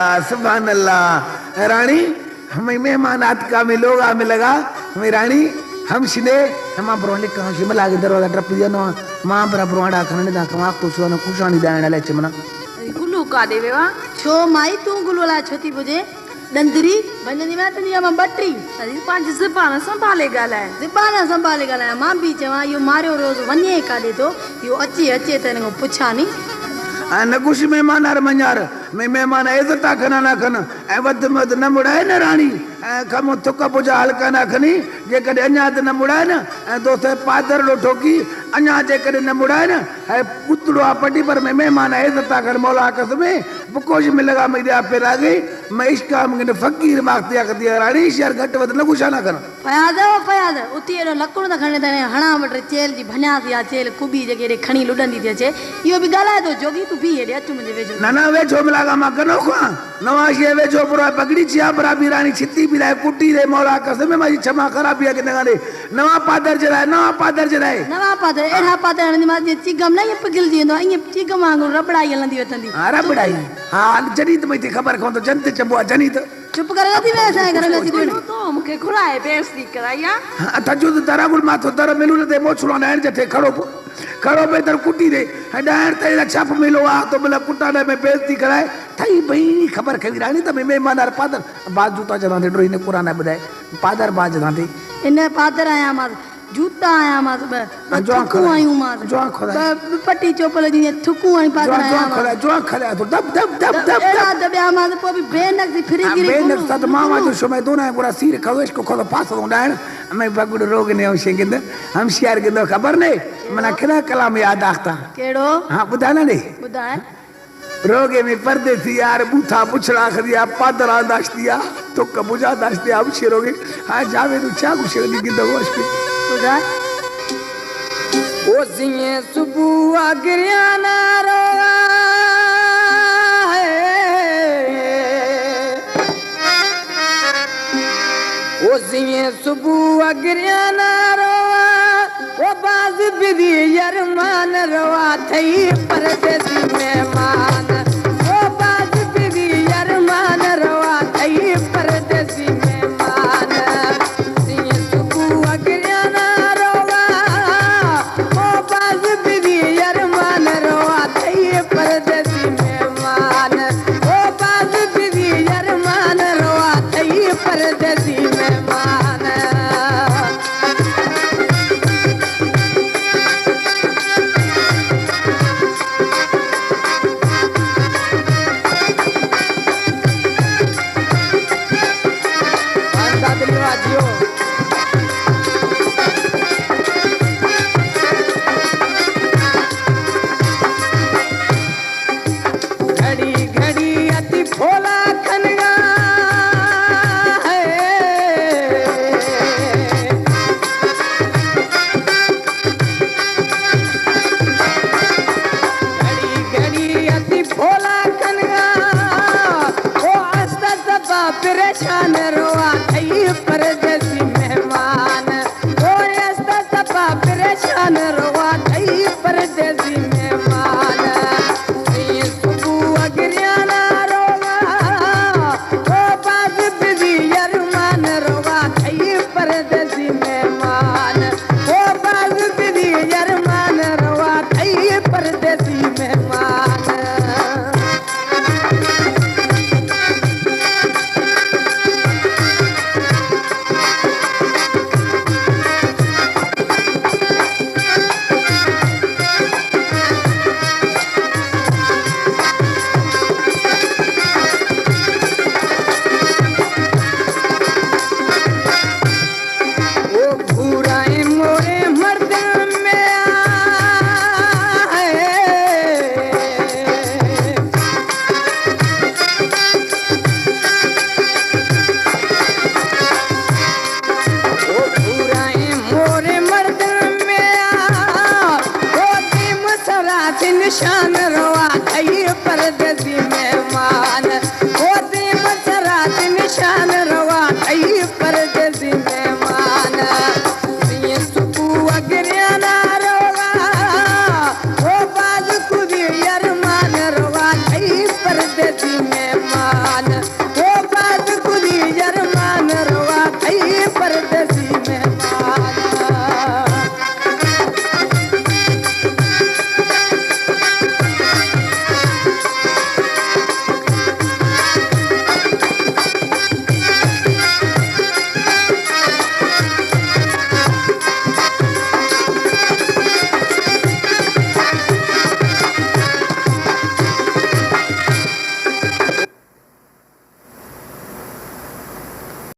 सुभान अल्लाह। रानी हमें मेहमान आतका में लोग आमे लगा हमें रानी हम सिने हम ब्रोले कहां से मलागे दरवाजा ट्रप दिया ना मां बरा ब्रोड़ा खने दा कमा तो सुनो कुशानी दाण ले चमना गुल्लू का देवे वा छो माई तू गुल्लोला छोती बुझे दंदरी बननी में तनी हम बटरी अरे पांच ज़बान संभाले गाला ज़बान संभाले गाला मां भी चवा यो मारियो रोज वने का दे तो यो अचे अचे तने को पुछा नी न कुछ मेहमान आर मन्यार मैं मेहमान इज्जत खना ना खन ए वद मद न मुड़ाए न रानी कम थुक पुजा हल्का ना खनी जे कदे अन्या त न मुड़ाए न दोस्त पादर लो ठोकी अन्या जे कदे न मुड़ाए न है पुतड़ो पटी पर मैं मेहमान इज्जत कर मौला कसमे बुकोश में लगा मैं दे पे आ गई मैं इस काम के फकीर मांगतिया कर दिया रानी शहर घट वद न कुछ ना कर फयाद उती एडो लकड़ो त खने तने हणा वट चेल जी भन्या दिया चेल कुबी जगे रे खणी लुडंदी थे छे यो भी गाला तो जोगी तू भी हेडे अचु मुझे वेजो ना वेजो मिलागा मा कनो को नवाशी वेजो पूरा पगड़ी चिया बरा बिरानी छिती बिलाए कुटी रे मौला कसम माजी क्षमा करा पिया के नगाले नवा पादर जराए नवा पादर एड़ा पादर ने माजी चिगम नहीं पिघल जींदो अई चिगम वांगु रबड़ाई हलंदी वतंदी रबड़ाई हां जनीत मई खबर को तो जनत चबुआ जनीत चुप कर गती वे असा घर में सिदो तो मुके खुराए बेइज्जती कराया तजो दरागुल माथो दर मिलु ने मोछलो न जथे खड़ो पे दर कुटी दे डायर ते छप मिलो आ तो मतलब कुटाने में बेइज्जती कराए थई भई खबर खवी रानी त मेहमान आर पादर बाज जूता जदा दे ड्रोई ने पुराना बदाए पादर बाज जदा दे इन पादर आया मा जूता आया मा जो आयू मा जो खोला पट्टी चोपल जी थुकू आई पादर आया मा जो खोला तो दब एड़ा दबया मा तो भी बेनक सी फिरी गिरी बेनक सद मामा जो समय दोना पूरा सिर खवेश को खोलो पास हो डाण मैं बगुड़ रोग ने औशे गिंद हम शियार गिंद खबर ने मना केड़ा कलाम याद आखता केड़ो हां बुधाना ने बुधाए रोगे में परदेसी यार बूथा पुछड़ा खदिया पादरा दास्तिया तो कबुजा दास्तिया अब शिरोगे हां जावे तू चा कुछ गिंद होश पे बुधा ओ सिए सुबह गिरयाना रोवा ओ सिए सुबह गिरयाना रोवा ओ बाज बिदी यरमान रोवा थई परदेसी मेहमान ओ बाज बिदी यरमान रोवा थई परदेसी मेहमान सिए सुबह गिरयाना रोवा ओ बाज बिदी यरमान रोवा थई परदेसी मेहमान ओ बाज बिदी यरमान रोवा थई परदेसी मेहमान परेशान रोआ थई परदेसी मेहमान ओ रास्ता सपा परेशान रोआ थई परदेसी मेहमान ये सुबह गिरयाना रोवा ओ बाज बिदी यरमान रोवा थई परदेसी मेहमान ओ बाज बिदी यरमान रोवा थई परदेसी मेहमान मान